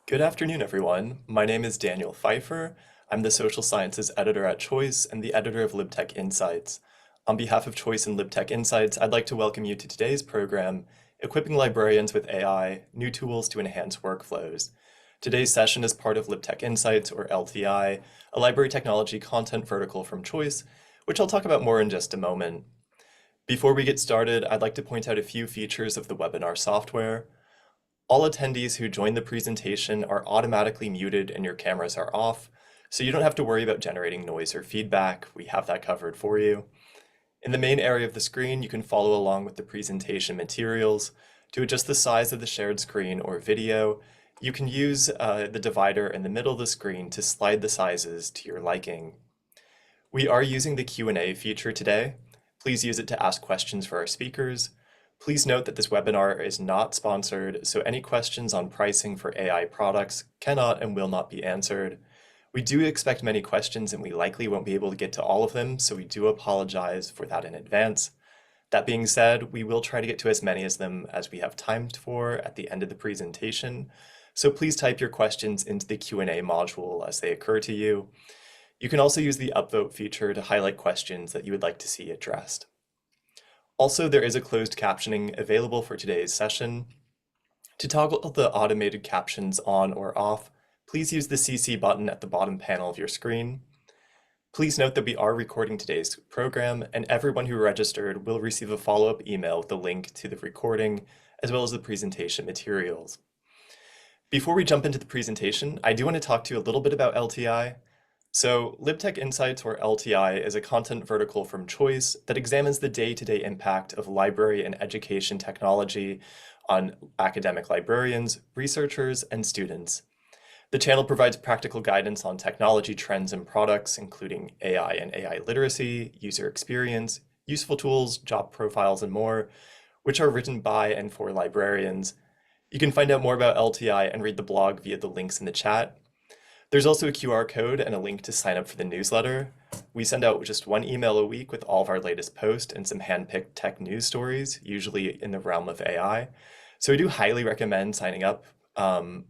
Good afternoon, everyone. My name is Daniel Pfeiffer. I'm the Social Sciences Editor at Choice and the editor of LibTech Insights. On behalf of Choice and LibTech Insights, I'd like to welcome you to today's program, Equipping Librarians with AI, New Tools to Enhance Workflows. Today's session is part of LibTech Insights, or LTI, a library technology content vertical from Choice, which I'll talk about more in just a moment. Before we get started, I'd like to point out a few features of the webinar software. All attendees who join the presentation are automatically muted and your cameras are off, so you don't have to worry about generating noise or feedback. We have that covered for you. In the main area of the screen, you can follow along with the presentation materials. To adjust the size of the shared screen or video, you can use the divider in the middle of the screen to slide the sizes to your liking. We are using the Q&A feature today. Please use it to ask questions for our speakers. Please note that this webinar is not sponsored, so any questions on pricing for AI products cannot and will not be answered. We do expect many questions and we likely won't be able to get to all of them, so we do apologize for that in advance. That being said, we will try to get to as many of them as we have time for at the end of the presentation, so please type your questions into the Q&A module as they occur to you. You can also use the upvote feature to highlight questions that you would like to see addressed. Also, there is a closed captioning available for today's session. To toggle the automated captions on or off, please use the CC button at the bottom panel of your screen. Please note that we are recording today's program, and everyone who registered will receive a follow-up email with the link to the recording, as well as the presentation materials. Before we jump into the presentation, I do want to talk to you a little bit about LTI. So LibTech Insights, or LTI, is a content vertical from Choice that examines the day-to-day impact of library and education technology on academic librarians, researchers, and students. The channel provides practical guidance on technology trends and products, including AI and AI literacy, user experience, useful tools, job profiles, and more, which are written by and for librarians. You can find out more about LTI and read the blog via the links in the chat. There's also a QR code and a link to sign up for the newsletter. We send out just one email a week with all of our latest posts and some handpicked tech news stories, usually in the realm of AI. So I do highly recommend signing up.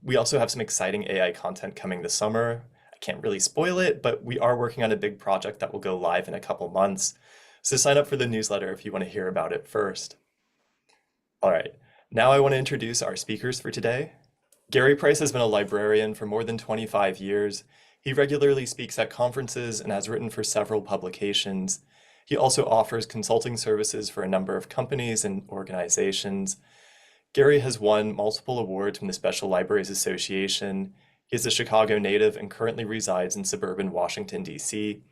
We also have some exciting AI content coming this summer. I can't really spoil it, but we are working on a big project that will go live in a couple months. So sign up for the newsletter if you want to hear about it first. All right, now I want to introduce our speakers for today. Gary Price has been a librarian for more than 25 years. He regularly speaks at conferences and has written for several publications. He also offers consulting services for a number of companies and organizations. Gary has won multiple awards from the Special Libraries Association. He is a Chicago native and currently resides in suburban Washington, D.C.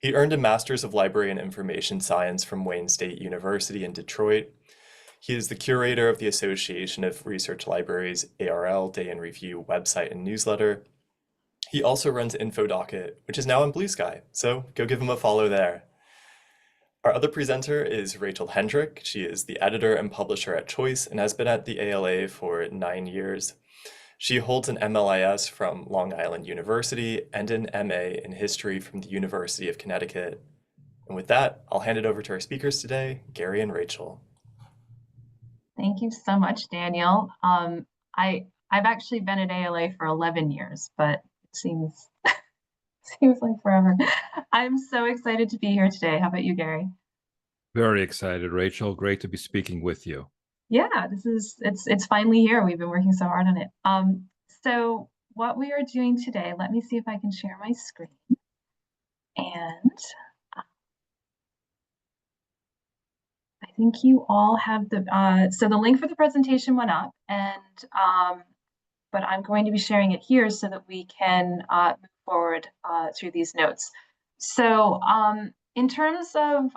He earned a Master's of Library and Information Science from Wayne State University in Detroit. He is the curator of the Association of Research Libraries, ARL, Day in Review website and newsletter. He also runs InfoDOCKET, which is now on Blue Sky, so go give him a follow there. Our other presenter is Rachel Hendrick. She is the editor and publisher at Choice and has been at the ALA for 9 years. She holds an MLIS from Long Island University and an MA in History from the University of Connecticut. And with that, I'll hand it over to our speakers today, Gary and Rachel. Thank you so much, Daniel. I've actually been at ALA for 11 years, but it seems like forever. I'm so excited to be here today. How about you, Gary? Very excited, Rachel. Great to be speaking with you. Yeah, it's finally here. We've been working so hard on it. So what we are doing today, let me see if I can share my screen. And I think you all have the, so the link for the presentation went up, and but I'm going to be sharing it here so that we can move forward through these notes. So in terms of,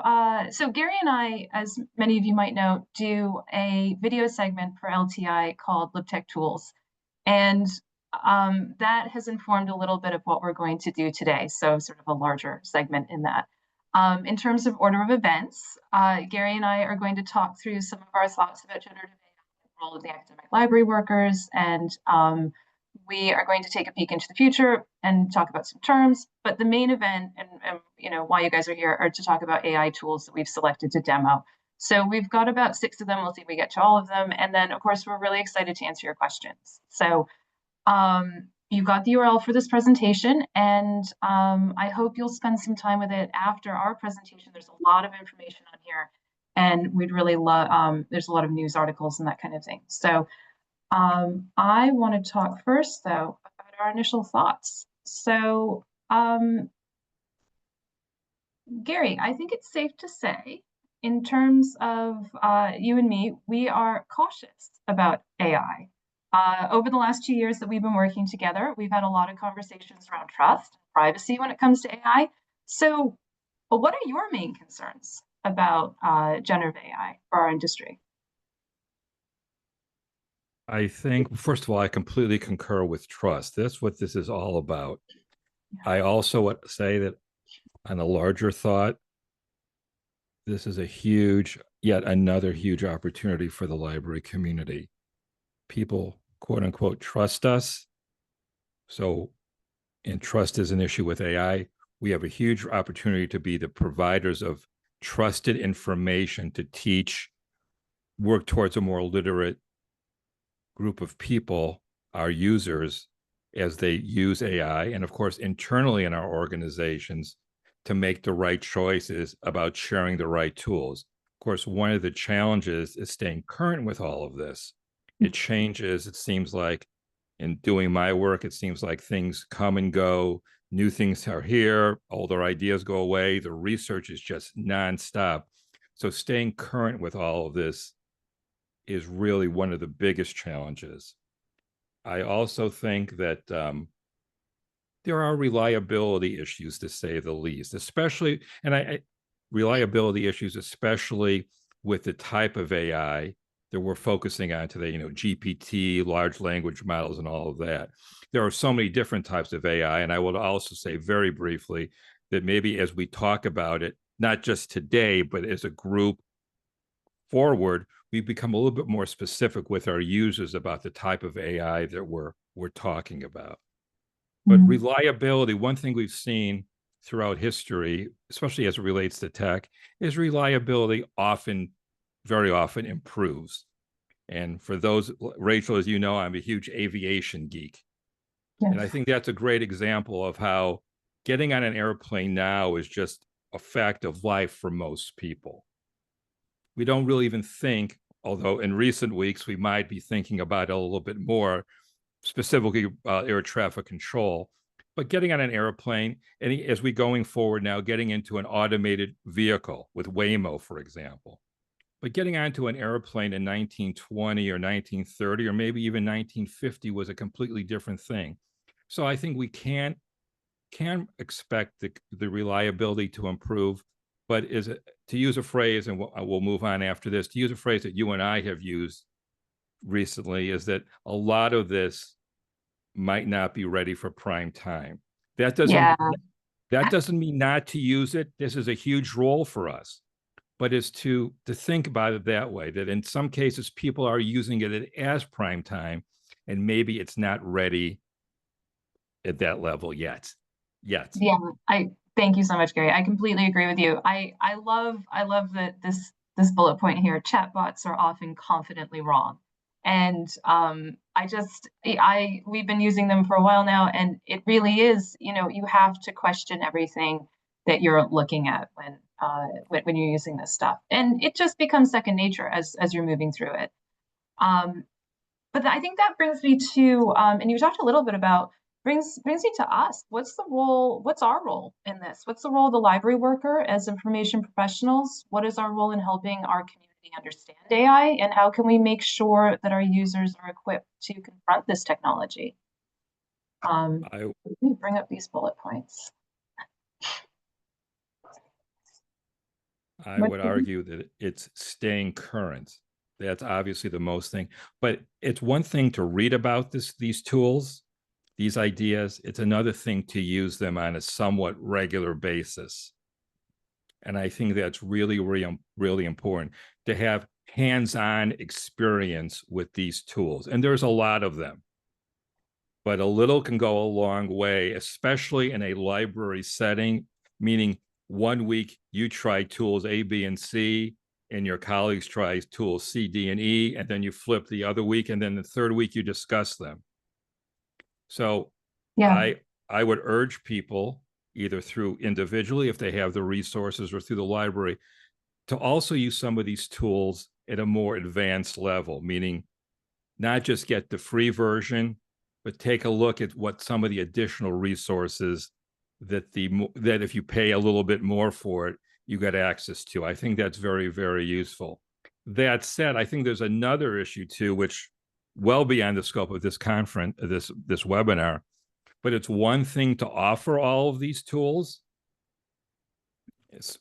so Gary and I, as many of you might know, do a video segment for LTI called LibTech Tools. And that has informed a little bit of what we're going to do today. So sort of a larger segment in that. In terms of order of events, Gary and I are going to talk through some of our thoughts about generative AI, the role of the academic library workers, and we are going to take a peek into the future and talk about some terms. But the main event, and you know why you guys are here, are to talk about AI tools that we've selected to demo. So we've got about 6 of them. We'll see if we get to all of them. And then, of course, we're really excited to answer your questions. So You got the URL for this presentation, and I hope you'll spend some time with it after our presentation. There's a lot of information on here, and we'd really love, there's a lot of news articles and that kind of thing. So I want to talk first, though, about our initial thoughts. So Gary, I think it's safe to say, in terms of you and me, we are cautious about AI. Over the last 2 years that we've been working together, we've had a lot of conversations around trust and privacy when it comes to AI. So what are your main concerns about generative AI for our industry? I think, first of all, I completely concur with trust. That's what this is all about. I also would say that on a larger thought, this is a huge, yet another huge opportunity for the library community. People, quote unquote, trust us. So, and trust is an issue with AI. We have a huge opportunity to be the providers of trusted information to teach, work towards a more literate group of people, our users, as they use AI, and of course, internally in our organizations, to make the right choices about sharing the right tools. Of course, one of the challenges is staying current with all of this. It changes, it seems like, in doing my work, it seems like things come and go, new things are here, older ideas go away, the research is just nonstop. So staying current with all of this is really one of the biggest challenges. I also think that there are reliability issues, to say the least, especially, and reliability issues, especially with the type of AI that we're focusing on today, GPT, large language models, and all of that. There are so many different types of AI. And I will also say very briefly that maybe as we talk about it, not just today, but as a group forward, we become a little bit more specific with our users about the type of AI that we're talking about. But reliability, one thing we've seen throughout history, especially as it relates to tech, is reliability very often improves. And for those, Rachel, as you know, I'm a huge aviation geek. Yes. And I think that's a great example of how getting on an airplane now is just a fact of life for most people. We don't really even think, although in recent weeks we might be thinking about it a little bit more, specifically air traffic control, but getting on an airplane, and as we going forward now, getting into an automated vehicle with Waymo, for example. But getting onto an airplane in 1920 or 1930, or maybe even 1950 was a completely different thing. So I think we can expect the reliability to improve, but to use a phrase, and we'll move on after this, to use a phrase that you and I have used recently, is that a lot of this might not be ready for prime time. That doesn't mean not to use it. This is a huge role for us, but is to think about it that way, that in some cases people are using it as prime time, and maybe it's not ready at that level yet. Yeah, I thank you so much, Gary. I completely agree with you. I love that this bullet point here, chatbots are often confidently wrong. And we've been using them for a while now, and it really is, you have to question everything that you're looking at when you're using this stuff. And it just becomes second nature as you're moving through it. But I think that brings me to, and you talked a little bit about, brings me to us. What's our role in this? What's the role of the library worker as information professionals? What is our role in helping our community understand AI? And how can we make sure that our users are equipped to confront this technology? Let me bring up these bullet points. I would argue that it's staying current. That's obviously the most thing. But it's one thing to read about these tools, these ideas. It's another thing to use them on a somewhat regular basis. And I think that's really, really, really important, to have hands-on experience with these tools. And there's a lot of them. But a little can go a long way, especially in a library setting, meaning 1 week you try tools A, B, and C, and your colleagues try tools C, D, and E, and then you flip the other week, and then the third week you discuss them. So Yeah. I would urge people, either through individually, if they have the resources, or through the library, to also use some of these tools at a more advanced level, meaning not just get the free version, but take a look at what some of the additional resources that if you pay a little bit more for it, you get access to. I think that's very, very useful. That said, I think there's another issue too, which well beyond the scope of this conference, this webinar, but it's one thing to offer all of these tools,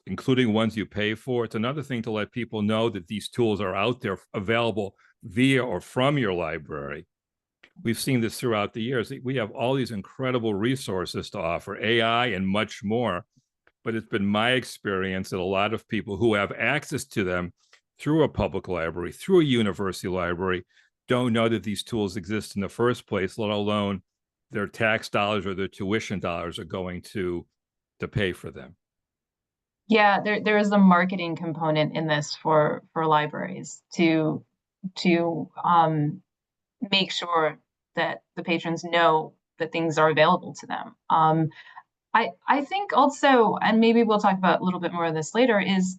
including ones you pay for. It's another thing to let people know that these tools are out there available via or from your library. We've seen this throughout the years. We have all these incredible resources to offer, AI and much more, but it's been my experience that a lot of people who have access to them through a public library, through a university library, don't know that these tools exist in the first place, let alone their tax dollars or their tuition dollars are going to pay for them. Yeah, there is a marketing component in this for libraries to make sure that the patrons know that things are available to them. I think also, and maybe we'll talk about a little bit more of this later, is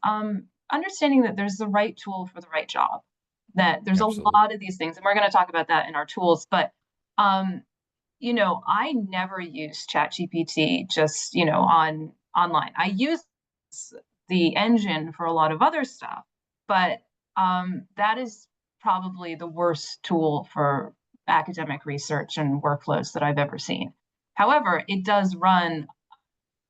understanding that there's the right tool for the right job. That there's Absolutely. a lot of these things, and we're going to talk about that in our tools. But you know, I never use ChatGPT just, you know, online. I use the engine for a lot of other stuff, but that is probably the worst tool for academic research and workflows that I've ever seen. However, it does run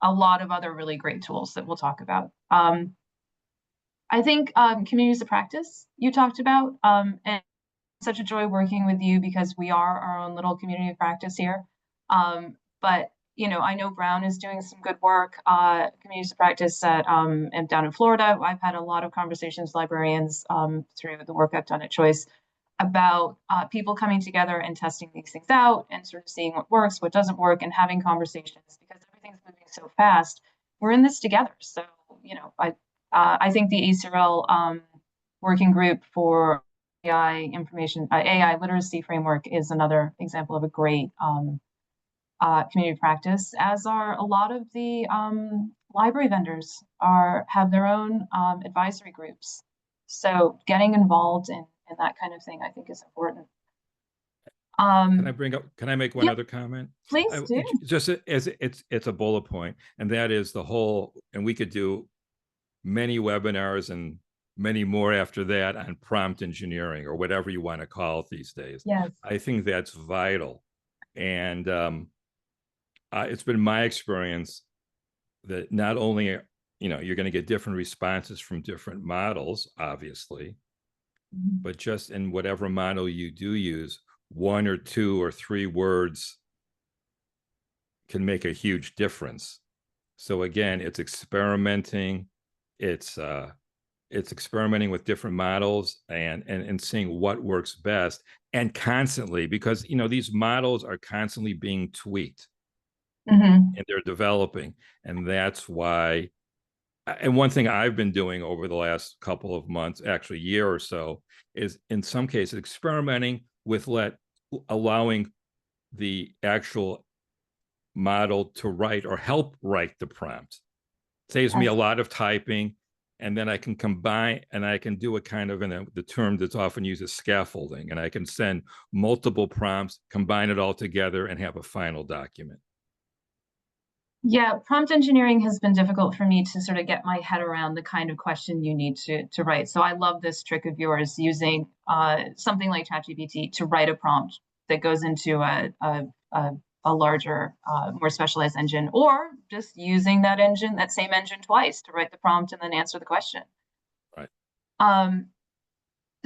a lot of other really great tools that we'll talk about. I think communities of practice you talked about, and it's such a joy working with you because we are our own little community of practice here. But you know, I know Brown is doing some good work, communities of practice at and down in Florida. I've had a lot of conversations with librarians through the work I've done at Choice about people coming together and testing these things out and sort of seeing what works, what doesn't work, and having conversations because everything's moving so fast. We're in this together. So, you know, I think the ACRL working group for AI AI literacy framework is another example of a great community practice, as are a lot of the library vendors have their own advisory groups. So getting involved in that kind of thing, I think, is important. Can I make one other comment? Please do. Just as it's a bullet point, and that is the whole, and we could do many webinars and many more after that on prompt engineering or whatever you want to call it these days. Yes. I think that's vital. And it's been my experience that not only, you know, you're going to get different responses from different models, obviously, but just in whatever model you do use, 1 or 2 or 3 words can make a huge difference. So again, it's experimenting. It's experimenting with different models and seeing what works best, and constantly, because you know these models are constantly being tweaked and they're developing, and that's why. And one thing I've been doing over the last couple of months, actually year or so, is in some cases experimenting with allowing the actual model to write or help write the prompt. Saves me a lot of typing, and then I can combine and I can do a kind of the term that's often used as scaffolding, and I can send multiple prompts, combine it all together, and have a final document. Yeah, prompt engineering has been difficult for me to sort of get my head around the kind of question you need to write. So I love this trick of yours, using something like ChatGPT to write a prompt that goes into a larger, more specialized engine, or just using that same engine twice to write the prompt and then answer the question. Right.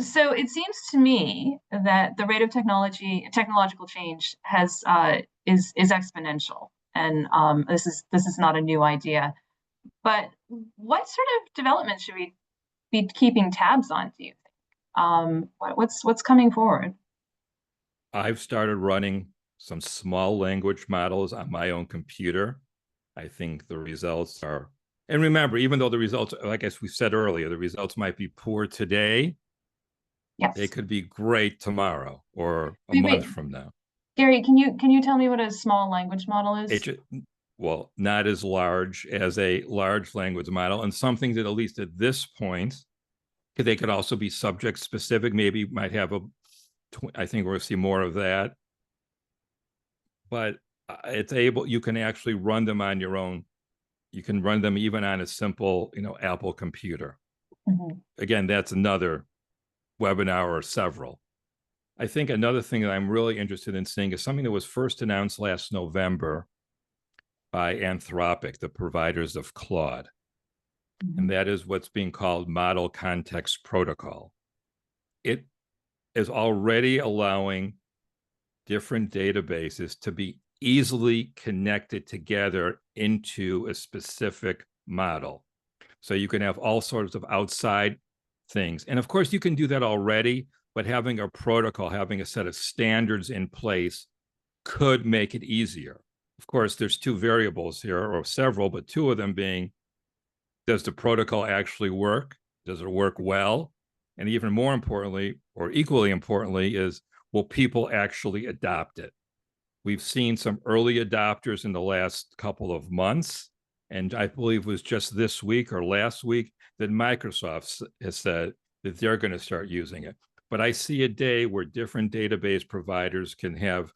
So it seems to me that the rate of technological change is exponential. And this is not a new idea, but what sort of development should we be keeping tabs on, do you think? What's coming forward? I've started running some small language models on my own computer. I think the results are, and remember, even though the results, like as we said earlier, the results might be poor today, yes, they could be great tomorrow or a month from now. Gary, can you tell me what a small language model is? Well, not as large as a large language model, and something that at least at this point, they could also be subject specific, maybe might have I think we're going to see more of that. But it's able, you can actually run them on your own. You can run them even on a simple, Apple computer. Mm-hmm. Again, that's another webinar or several. I think another thing that I'm really interested in seeing is something that was first announced last November by Anthropic, the providers of Claude. Mm-hmm. And that is what's being called Model Context Protocol. It is already allowing different databases to be easily connected together into a specific model. So you can have all sorts of outside things. And of course, you can do that already, but having a protocol, having a set of standards in place could make it easier. Of course, there's two variables here, or several, but two of them being, does the protocol actually work? Does it work well? And even more importantly, or equally importantly, is will people actually adopt it? We've seen some early adopters in the last couple of months, and I believe it was just this week or last week that Microsoft has said that they're going to start using it. But I see a day where different database providers can have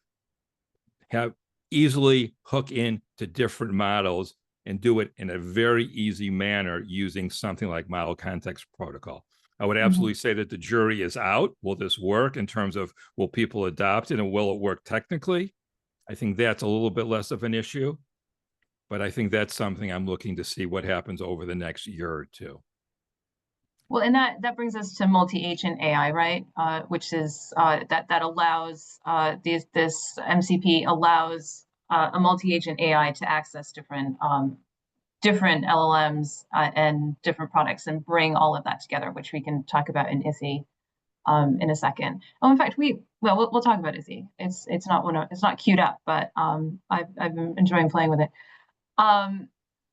easily hook in to different models and do it in a very easy manner using something like Model Context Protocol. I would absolutely say that the jury is out. Will this work in terms of will people adopt it and will it work technically? I think that's a little bit less of an issue, but I think that's something I'm looking to see what happens over the next year or two. Well, and that brings us to multi-agent AI, right? Which is that allows this MCP allows a multi-agent AI to access different LLMs and different products and bring all of that together, which we can talk about in ISI in a second. Oh, in fact, we'll talk about ISI. It's not queued up, but I've been enjoying playing with it.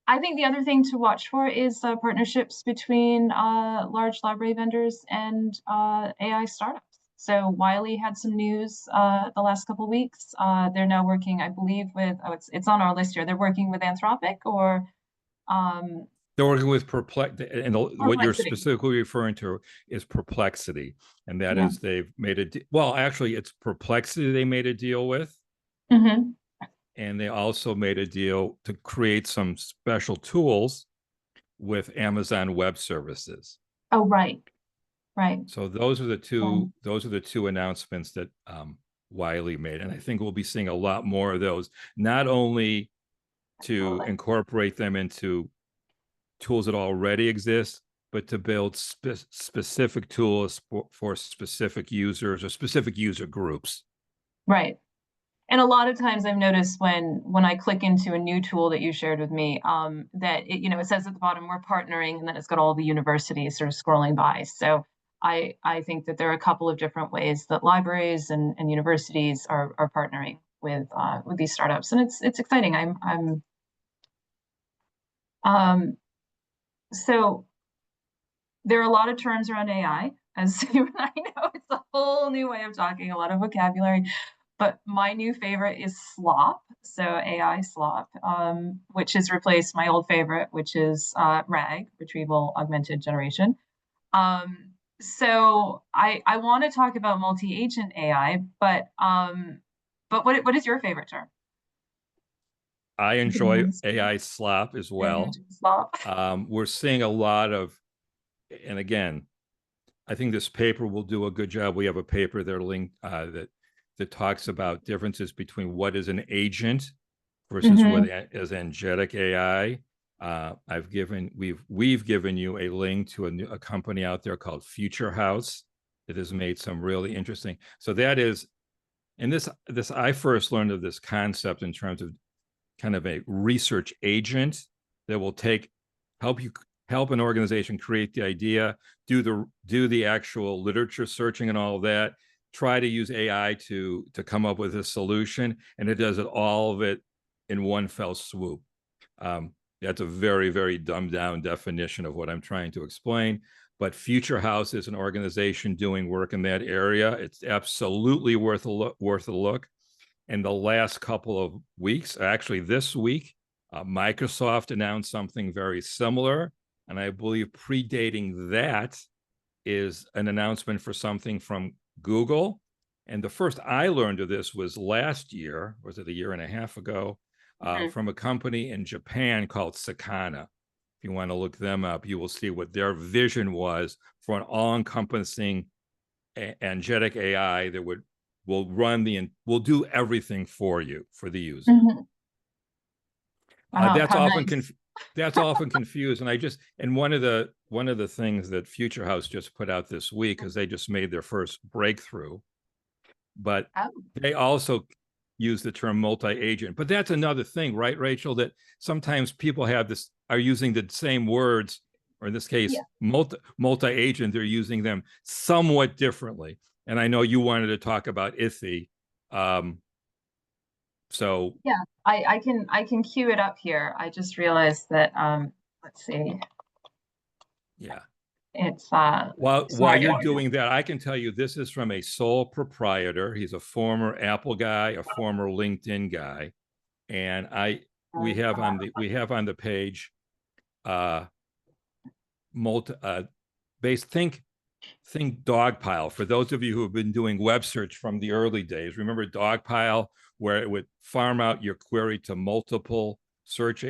I think the other thing to watch for is partnerships between large library vendors and AI startups. So Wiley had some news the last couple of weeks. They're now working, I believe, with it's on our list here. They're working with Anthropic or they're working with Perplexity, and what you're Perplexity. specifically referring to is Perplexity, and that is they've made a well, actually, it's Perplexity they made a deal with. Mm-hmm. And they also made a deal to create some special tools with Amazon Web Services. Oh, right. So those are the two announcements that Wiley made, and I think we'll be seeing a lot more of those. Not only to incorporate them into tools that already exist, but to build specific tools for specific users or specific user groups. Right. And a lot of times I've noticed when I click into a new tool that you shared with me, that it says at the bottom, we're partnering, and then it's got all the universities sort of scrolling by. So I think that there are a couple of different ways that libraries and universities are partnering with these startups. And it's exciting. So there are a lot of terms around AI, as you and I know. It's a whole new way of talking, a lot of vocabulary. But my new favorite is SLOP, so AI SLOP, which has replaced my old favorite, which is RAG, Retrieval Augmented Generation. So I want to talk about multi-agent AI, but what is your favorite term? I enjoy AI SLOP as well. We're seeing a lot of, and again, I think this paper will do a good job. We have a paper there linked that talks about differences between what is an agent versus what is agentic AI. We've given you a link to a company out there called Future House that has made some really interesting. So that is, and this I first learned of this concept in terms of kind of a research agent that will help an organization create the idea, do the actual literature searching and all of that, try to use AI to come up with a solution, and it does all of it in one fell swoop. That's a very, very dumbed down definition of what I'm trying to explain. But Future House is an organization doing work in that area. It's absolutely worth a look. in the last couple of weeks, actually this week, Microsoft announced something very similar. And I believe predating that is an announcement for something from Google. And the first I learned of this was last year, was it a year and a half ago, from a company in Japan called Sakana. If you want to look them up, you will see what their vision was for an all-encompassing agentic AI that will do everything for you, for the user. That's often confused. And one of the things that Future House just put out this week is they just made their first breakthrough, but they also use the term multi-agent. But that's another thing, right, Rachel, that sometimes people are using the same words, or in this case, multi-agent, they're using them somewhat differently. And I know you wanted to talk about ITHI. So yeah, I can cue it up here. I just realized that let's see. Yeah. It's while you're doing that, I can tell you this is from a sole proprietor. He's a former Apple guy, a former LinkedIn guy, and we have on the page think Dogpile. For those of you who have been doing web search from the early days, remember Dogpile, where it would farm out your query to multiple search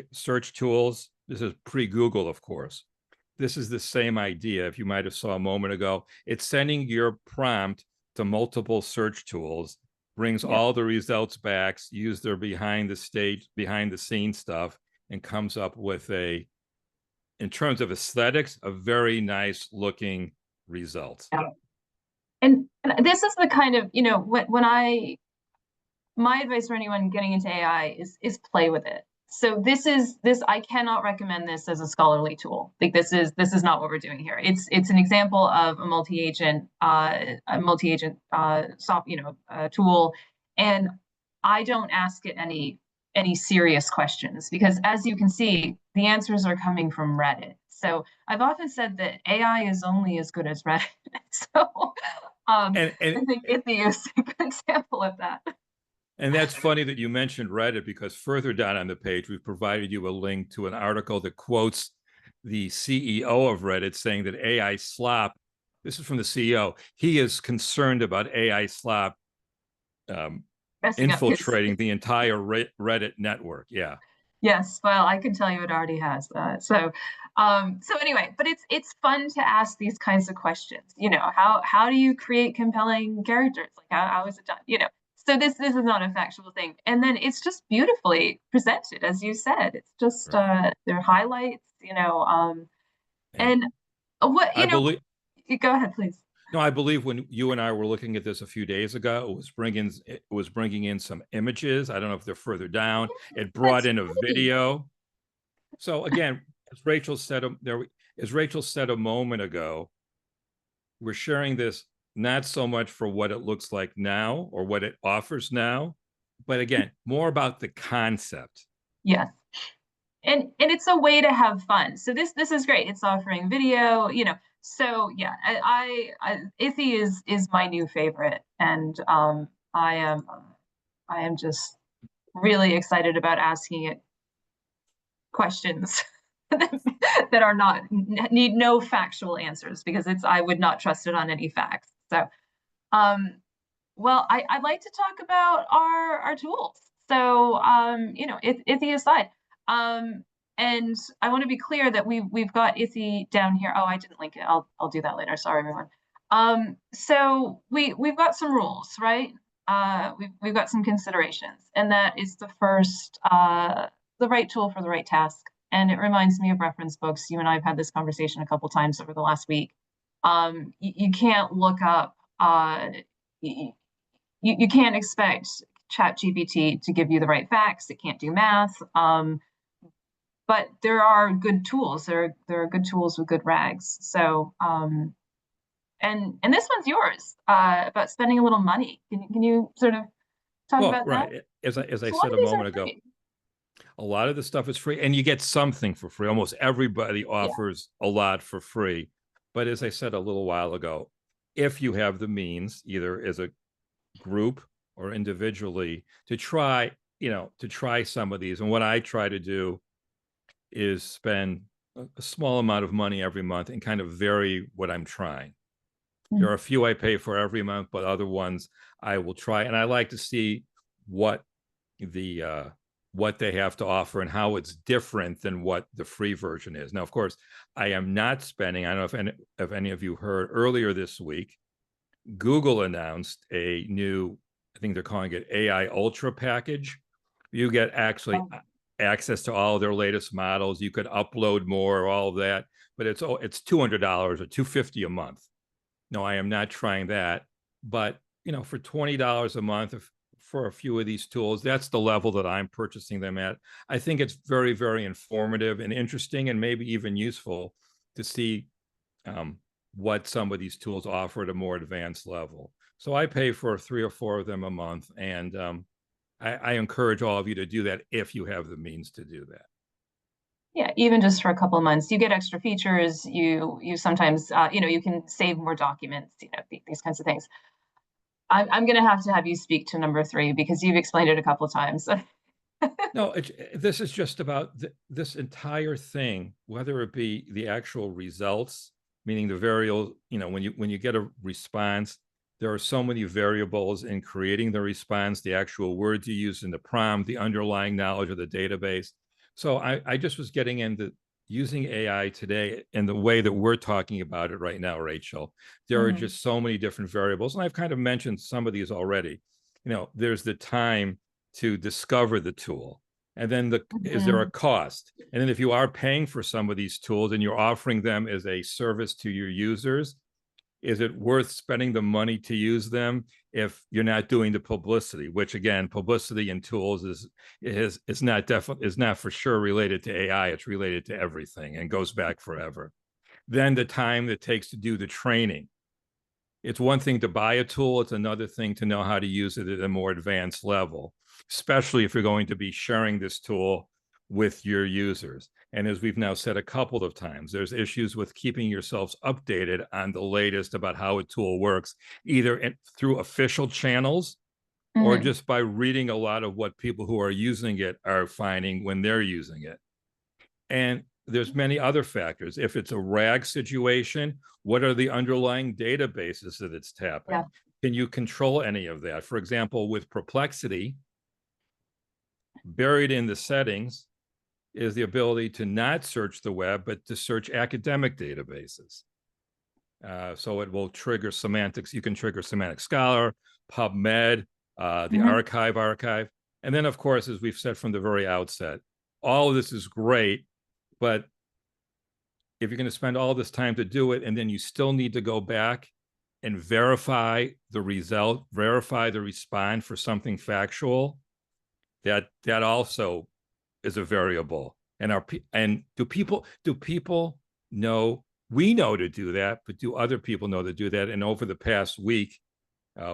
tools. This is pre-Google, of course. This is the same idea. If you might have saw a moment ago, it's sending your prompt to multiple search tools, brings all the results back, use their behind the scenes stuff, and comes up with in terms of aesthetics, a very nice looking result. And this is the kind of, my advice for anyone getting into AI is play with it. So I cannot recommend this as a scholarly tool. Like this is not what we're doing here. It's an example of a multi-agent tool, and I don't ask it any serious questions, because as you can see, the answers are coming from Reddit. So I've often said that AI is only as good as Reddit. So I think ITHI is a good example of that. And that's funny that you mentioned Reddit, because further down on the page, we've provided you a link to an article that quotes the CEO of Reddit saying that AI SLOP, this is from the CEO, he is concerned about AI SLOP infiltrating the entire Reddit network. Yeah. Yes, well, I can tell you it already has that. So anyway, but it's fun to ask these kinds of questions. How do you create compelling characters? Like how is it done? So this is not a factual thing, and then it's just beautifully presented, as you said. It's just their highlights, and what go ahead, please. No, I believe when you and I were looking at this a few days ago, it was bringing in some images. I don't know if they're further down. It brought in a video. So again, as Rachel said a moment ago, we're sharing this not so much for what it looks like now or what it offers now, but again, more about the concept. Yes. And it's a way to have fun. So this is great. It's offering video, So yeah, ITHI is my new favorite, and I am just really excited about asking it questions that are need no factual answers, because I would not trust it on any facts. So, well, I'd like to talk about our tools. So, ITHI aside, and I want to be clear that we've got ITHI down here. Oh, I didn't link it. I'll do that later. Sorry, everyone. So we've got some rules, right? We've got some considerations, and that is the first, the right tool for the right task. And it reminds me of reference books. You and I have had this conversation a couple times over the last week. You can't look up. You can't expect ChatGPT to give you the right facts. It can't do math. But there are good tools. There are good tools with good rags. So, and this one's yours, about spending a little money. Can you sort of talk about that? Right. As I said a moment ago, a lot of the stuff is free, and you get something for free. Almost everybody offers a lot for free. But as I said a little while ago, if you have the means, either as a group or individually to try, to try some of these. And what I try to do is spend a small amount of money every month and kind of vary what I'm trying. There are a few I pay for every month, but other ones I will try. And I like to see what they have to offer and how it's different than what the free version is. Now, of course, I am not spending, I don't know if any of you heard earlier this week, Google announced a new, I think they're calling it AI Ultra package. You get actually access to all their latest models. You could upload more, all of that, but it's $200 or $250 a month. No, I am not trying that. But, for $20 a month for a few of these tools, that's the level that I'm purchasing them at. I think it's very, very informative and interesting and maybe even useful to see what some of these tools offer at a more advanced level. So I pay for 3 or 4 of them a month. And I encourage all of you to do that if you have the means to do that. Yeah, even just for a couple of months, you get extra features. You sometimes, you can save more documents, these kinds of things. I'm going to have you speak to number 3 because you've explained it a couple of times. No, this is just about this entire thing, whether it be the actual results, meaning the variable, when you get a response, there are so many variables in creating the response, the actual words you use in the prompt, the underlying knowledge of the database. So I just was getting into using AI today in the way that we're talking about it right now, Rachel. There are just so many different variables. And I've kind of mentioned some of these already. There's the time to discover the tool. And then is there a cost? And then if you are paying for some of these tools and you're offering them as a service to your users, is it worth spending the money to use them if you're not doing the publicity? Which again, publicity in tools is not for sure related to AI. It's related to everything and goes back forever. Then the time it takes to do the training. It's one thing to buy a tool. It's another thing to know how to use it at a more advanced level, especially if you're going to be sharing this tool with your users. And as we've now said a couple of times, there's issues with keeping yourselves updated on the latest about how a tool works, either through official channels or just by reading a lot of what people who are using it are finding when they're using it. And there's many other factors. If it's a RAG situation, what are the underlying databases that it's tapping? Yeah. Can you control any of that? For example, with Perplexity, buried in the settings is the ability to not search the web, but to search academic databases. So it will trigger semantics. You can trigger Semantic Scholar, PubMed, the archive. And then, of course, as we've said from the very outset, all of this is great, but if you're going to spend all this time to do it, and then you still need to go back and verify the result, verify the response for something factual, that also is a variable. And do people know? We know to do that, but do other people know to do that? And over the past week,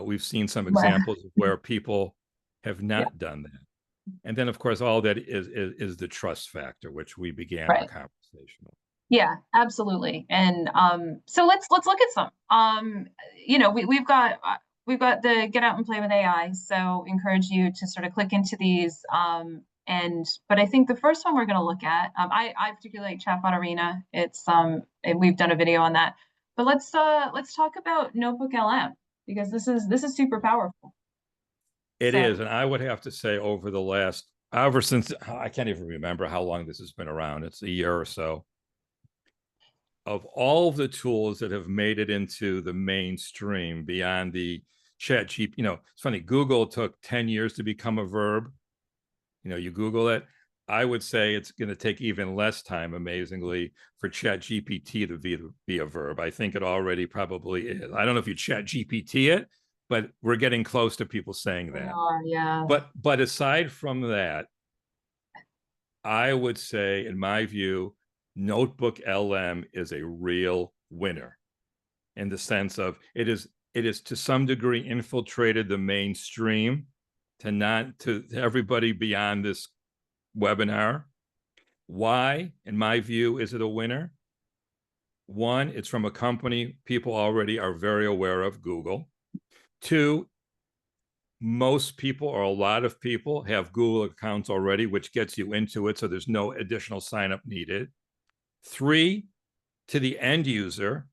we've seen some examples where people have not done that. And then, of course, all that is the trust factor, which we began our conversation with. Yeah, absolutely. And so let's look at some. We've got the Get Out and Play with AI. So encourage you to sort of click into these. But I think the first one we're going to look at, I particularly like Chatbot Arena. It's and we've done a video on that. But let's talk about Notebook LM because this is super powerful. It is, and I would have to say ever since, I can't even remember how long this has been around. It's a year or so. Of all of the tools that have made it into the mainstream beyond the ChatGPT, it's funny, Google took 10 years to become a verb. You Google it. I would say it's going to take even less time, amazingly, for ChatGPT to be a verb. I think it already probably is. I don't know if you ChatGPT it, but we're getting close to people saying that. Yeah. But aside from that, I would say, in my view, Notebook LM is a real winner in the sense of it is to some degree infiltrated the mainstream to everybody beyond this webinar. Why, in my view, is it a winner? One, it's from a company people already are very aware of, Google. Two, most people, or a lot of people, have Google accounts already, which gets you into it, so there's no additional sign up needed. 3, to the end user,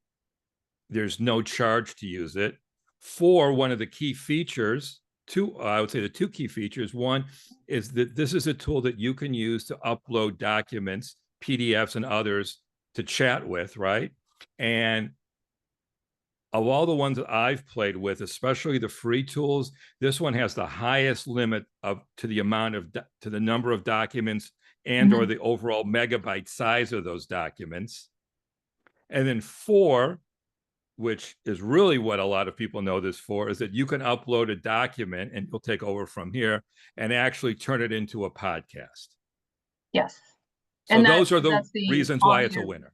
there's no charge to use it. 4, one of the key features, I would say the 2 key features. One is that this is a tool that you can use to upload documents, PDFs and others, to chat with, right? And of all the ones that I've played with, especially the free tools, this one has the highest limit to the number of documents and or the overall megabyte size of those documents. And then 4, which is really what a lot of people know this for, is that you can upload a document, and you'll take over from here, and actually turn it into a podcast. Yes. So And those are the that's the reasons why it's a audio. winner.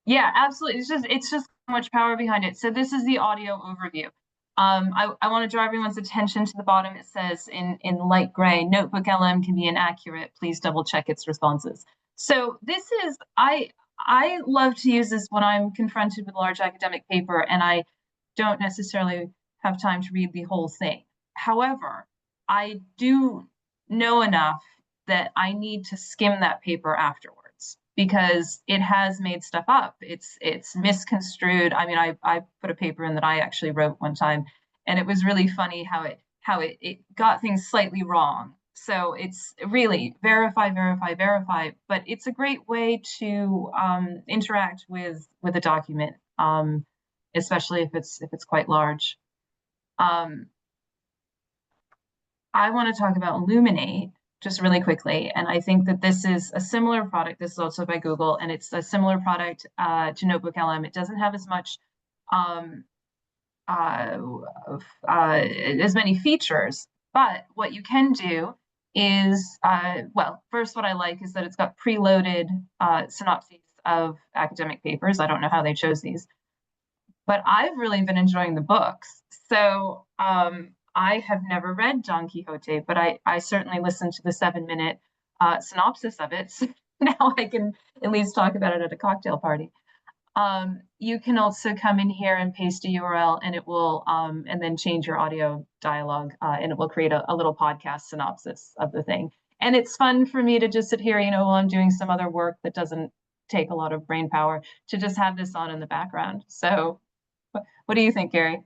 Yeah, absolutely. It's just so much power behind it. So this is the audio overview. I want to draw everyone's attention to the bottom. It says in light gray, Notebook LM can be inaccurate. Please double check its responses. So this is, I love to use this when I'm confronted with a large academic paper and I don't necessarily have time to read the whole thing. However, I do know enough that I need to skim that paper afterwards, because it has made stuff up. It's misconstrued. I mean, I put a paper in that I actually wrote one time, and it was really funny how it got things slightly wrong. So it's really verify, but it's a great way to interact with a document, especially if it's quite large. I want to talk about Luminate just really quickly. And I think that this is a similar product. This is also by Google, and it's a similar product to Notebook LM. It doesn't have as much, as many features, but what you can do is, well, first, what I like is that it's got preloaded synopses of academic papers. I don't know how they chose these, but I've really been enjoying the books. So I have never read Don Quixote, but I certainly listened to the 7-minute synopsis of it. So now I can at least talk about it at a cocktail party. You can also come in here and paste a URL, and it will, and then change your audio dialogue, and it will create a little podcast synopsis of the thing. And it's fun for me to just sit here, while I'm doing some other work that doesn't take a lot of brain power, to just have this on in the background. So what do you think, Gary?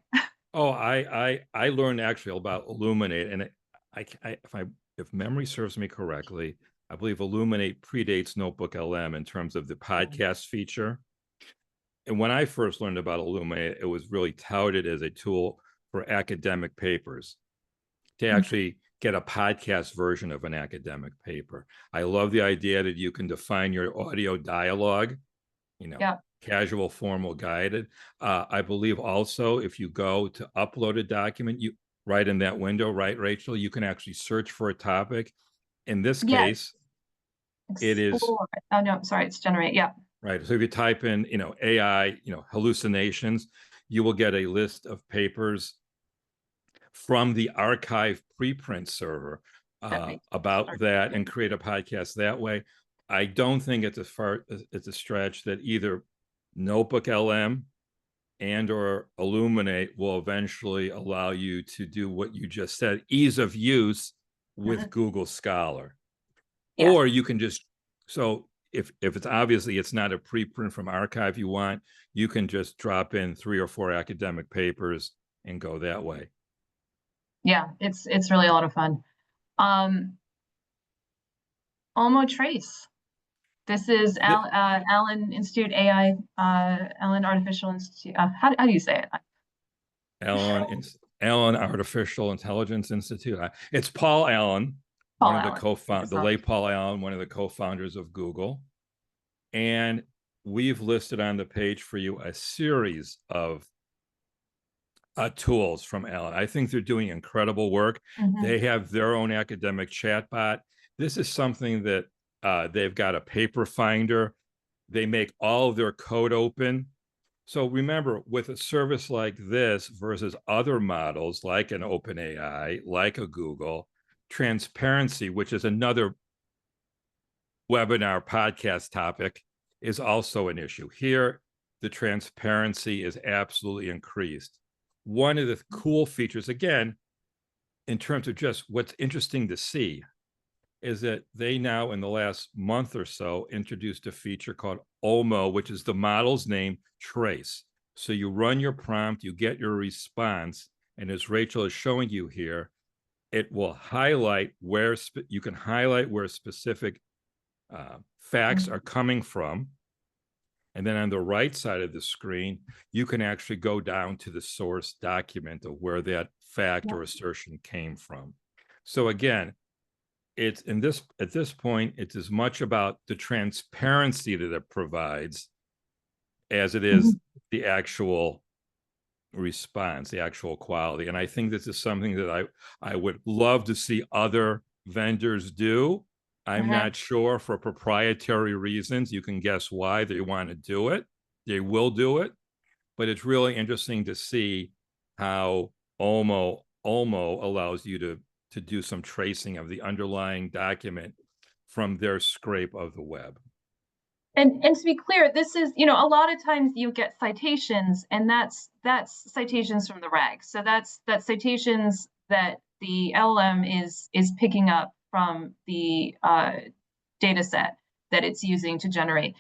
Oh, I learned actually about Illuminate, and if memory serves me correctly, I believe Illuminate predates Notebook LM in terms of the podcast feature. And when I first learned about Illuminate, it was really touted as a tool for academic papers, to actually get a podcast version of an academic paper. I love the idea that you can define your audio dialogue, casual, formal, guided. I believe also if you go to upload a document, you right in that window, right, Rachel, you can actually search for a topic. In this case, it is. Oh, no, sorry, it's generate. Yeah. Right. So if you type in, AI, hallucinations, you will get a list of papers from the archive preprint server about that, and create a podcast that way. I don't think it's a stretch that either Notebook LM and or Illuminate will eventually allow you to do what you just said, ease of use with Google Scholar. Yes. Or you can just, so if it's obviously it's not a preprint from archive you want, you can just drop in 3 or 4 academic papers and go that way. Yeah, it's really a lot of fun. Almo Trace. This is Allen Institute AI, Allen Artificial Institute. How do you say it? Allen Artificial Intelligence Institute. It's Paul Allen, one of the co-founders, the late Paul Allen, one of the co-founders of Google. And we've listed on the page for you a series of tools from Allen. I think they're doing incredible work. They have their own academic chatbot. This is something that they've got a paper finder. They make all of their code open. So remember, with a service like this versus other models like an OpenAI, like a Google, transparency, which is another webinar podcast topic, is also an issue. Here, the transparency is absolutely increased. One of the cool features, again, in terms of just what's interesting to see is that they now, in the last month or so, introduced a feature called OMO, which is the model's name, trace. So you run your prompt, you get your response, and as Rachel is showing you here, it will highlight where you can highlight where specific facts are coming from. And then on the right side of the screen, you can actually go down to the source document of where that fact or assertion came from. So again, it's at this point, it's as much about the transparency that it provides as it is the actual response, the actual quality. And I think this is something that I would love to see other vendors do. I'm not sure, for proprietary reasons. You can guess why they want to do it. They will do it, but it's really interesting to see how OMO allows you to do some tracing of the underlying document from their scrape of the web. And to be clear, this is, you know, a lot of times you get citations, and that's citations from the RAG. So that's citations that the LLM is picking up from the data set that it's using to generate.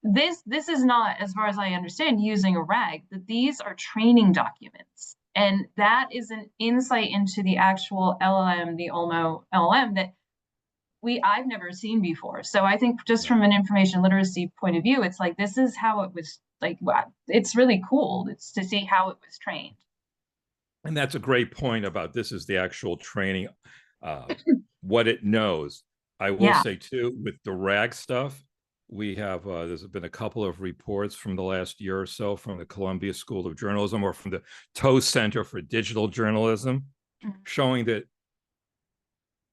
This is not, as far as I understand, using a RAG, that these are training documents. And that is an insight into the actual LLM, the OMO LLM, that I've never seen before. So I think just from an information literacy point of view, it's like, this is how it was, like, it's really cool. It's to see how it was trained. And that's a great point about this is the actual training, what it knows. I will say too, with the RAG stuff, we have, there's been a couple of reports from the last year or so from the Columbia School of Journalism or from the TOE Center for Digital Journalism, showing that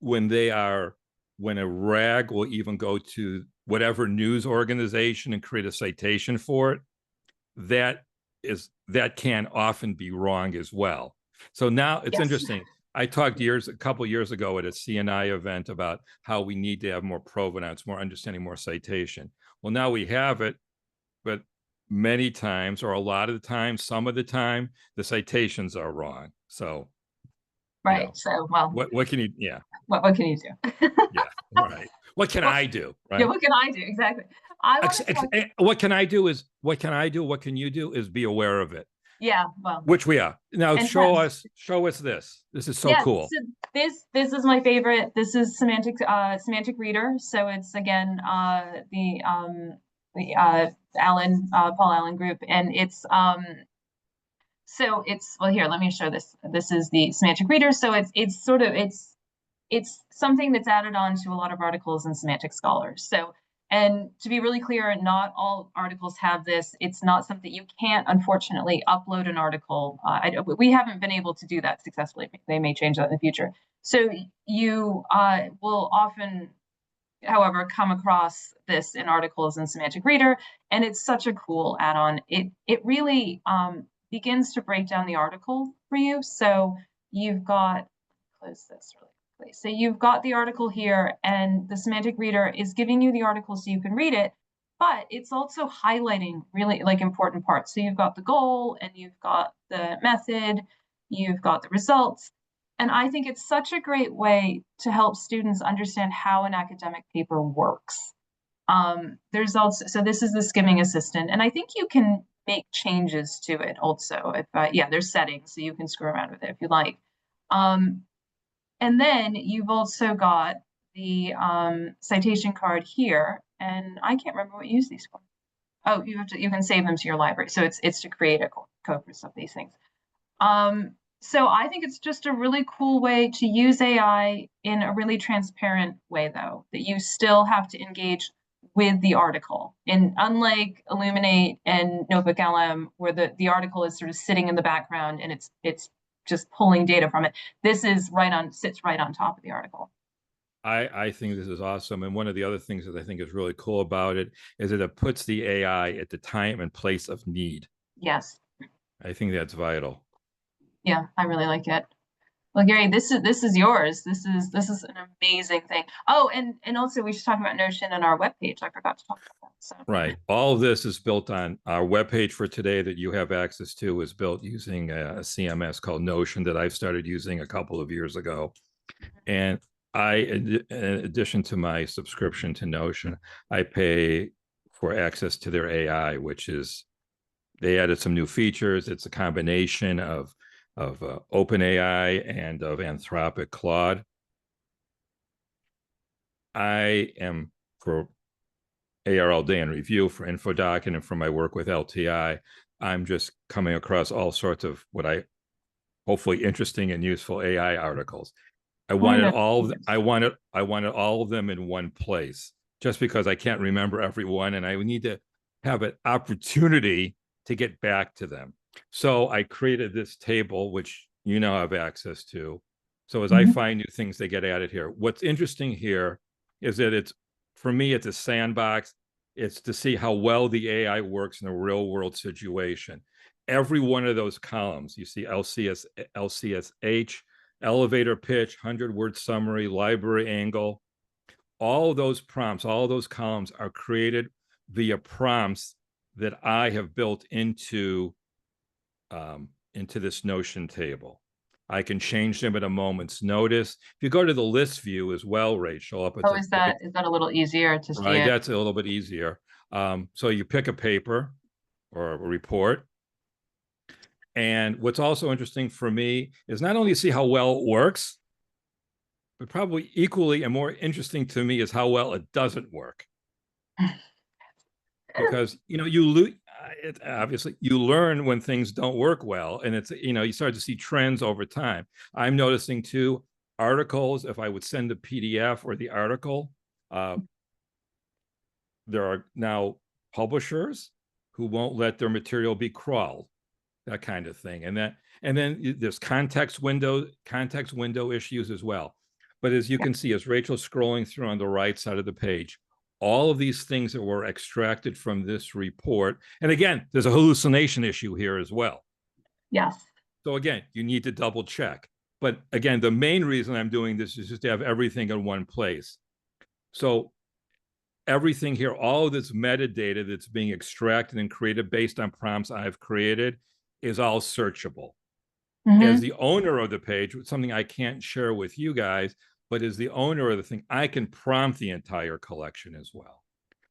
when a RAG will even go to whatever news organization and create a citation for it, that can often be wrong as well. So now it's interesting. I talked a couple years ago at a CNI event about how we need to have more provenance, more understanding, more citation. Well, now we have it, but many times, or a lot of the time, some of the time, the citations are wrong. So, right. You know, so, well, what can you? What can you do? Right. What can I do? Right. Yeah. What can I do? Exactly. What can I do is what can I do? What can you do is be aware of it. Yeah, well, which we are now. Show us this. This is so cool. So this is my favorite. This is Semantic Reader. So it's again the Paul Allen group, and it's so it's, well, here, let me show this. This is the Semantic Reader. So it's something that's added on to a lot of articles in Semantic Scholars. So, and to be really clear, not all articles have this. It's not something you can't, unfortunately, upload an article. We haven't been able to do that successfully. They may change that in the future. So you will often, however, come across this in articles in Semantic Reader, and it's such a cool add-on. It really begins to break down the article for you. So you've got, close this really. So you've got the article here, and the Semantic Reader is giving you the article so you can read it, but it's also highlighting really like important parts. So you've got the goal, and you've got the method, you've got the results. And I think it's such a great way to help students understand how an academic paper works. There's also, so this is the skimming assistant, and I think you can make changes to it also. If there's settings, so you can screw around with it if you like. And then you've also got the citation card here, and I can't remember what you use these for. Oh, you can save them to your library. So it's to create a corpus of these things. So I think it's just a really cool way to use AI in a really transparent way, though, that you still have to engage with the article. And unlike Illuminate and NotebookLM, where the article is sort of sitting in the background and it's just pulling data from it, this is sits right on top of the article. I think this is awesome. And one of the other things that I think is really cool about it is that it puts the AI at the time and place of need. Yes. I think that's vital. Yeah, I really like it. Well, Gary, this is yours. This is an amazing thing. Oh, and also we should talk about Notion and our webpage. I forgot to talk about that. So Right. All of this is built on our webpage for today that you have access to is built using a CMS called Notion that I've started using a couple of years ago. And in addition to my subscription to Notion, I pay for access to their AI, which is, they added some new features. It's a combination of OpenAI and of Anthropic Claude. I am, for ARL Day in Review, for InfoDOCKET, and for my work with LTI, I'm just coming across all sorts of what I hopefully interesting and useful AI articles. I wanted all of them in one place, just because I can't remember every one, and I need to have an opportunity to get back to them. So I created this table, which you now have access to. So as I find new things, they get added here. What's interesting here is that for me, it's a sandbox. It's to see how well the AI works in a real world situation. Every one of those columns, you see LCSH, elevator pitch, 100-word summary, library angle, all those prompts, all those columns are created via prompts that I have built into this Notion table. I can change them at a moment's notice. If you go to the list view as well, Rachel, up at the is that a little easier to see right, it? that's a little bit easier. So you pick a paper or a report. And what's also interesting for me is not only see how well it works, but probably equally and more interesting to me is how well it doesn't work. Because, obviously you learn when things don't work well, and it's, you start to see trends over time. I'm noticing too, articles, if I would send a PDF or the article, there are now publishers who won't let their material be crawled, that kind of thing. And then there's context window issues as well. But as you can see, as Rachel's scrolling through on the right side of the page, all of these things that were extracted from this report. And again, there's a hallucination issue here as well. Yes. So again, you need to double check. But again, the main reason I'm doing this is just to have everything in one place. So everything here, all of this metadata that's being extracted and created based on prompts I've created is all searchable. As the owner of the page, something I can't share with you guys, but as the owner of the thing, I can prompt the entire collection as well.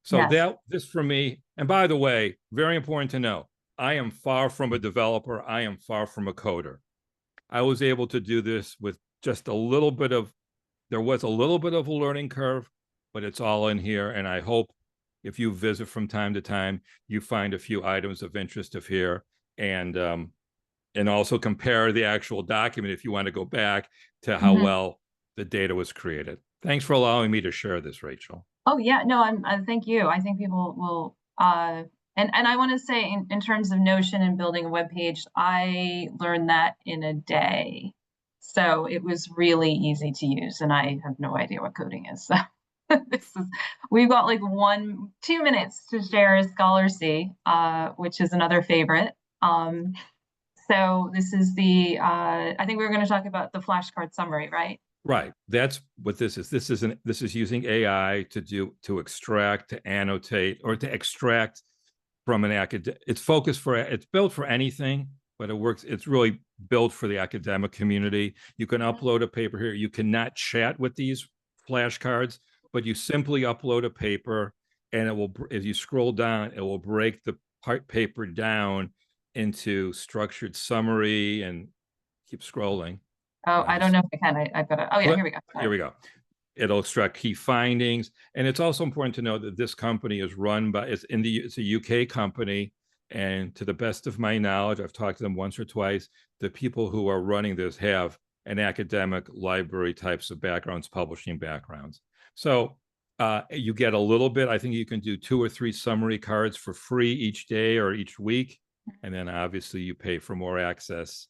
So this for me, and by the way, very important to know, I am far from a developer. I am far from a coder. I was able to do this with just there was a little bit of a learning curve, but it's all in here. And I hope if you visit from time to time, you find a few items of interest of here, and also compare the actual document if you want to go back to how well the data was created. Thanks for allowing me to share this, Rachel. Oh yeah, no, thank you. I think people will, and I want to say in terms of Notion and building a web page, I learned that in a day. So it was really easy to use, and I have no idea what coding is. So we've got like 2 minutes to share Scholar C, which is another favorite. So this is I think we were going to talk about the flashcard summary, right? Right. That's what this is. This is using AI to extract, to annotate, or to extract from an academic. It's built for anything, but it works. It's really built for the academic community. You can upload a paper here. You cannot chat with these flashcards, but you simply upload a paper, and it will, as you scroll down, it will break the paper down into structured summary, and keep scrolling. Oh, I don't know if I can. I've got to. Oh yeah, here we go. Here we go. It'll extract key findings, and it's also important to know that this company is run by it's a UK company, and to the best of my knowledge, I've talked to them once or twice. The people who are running this have an academic library types of backgrounds, publishing backgrounds. So you get a little bit. I think you can do 2 or 3 summary cards for free each day or each week, and then obviously you pay for more access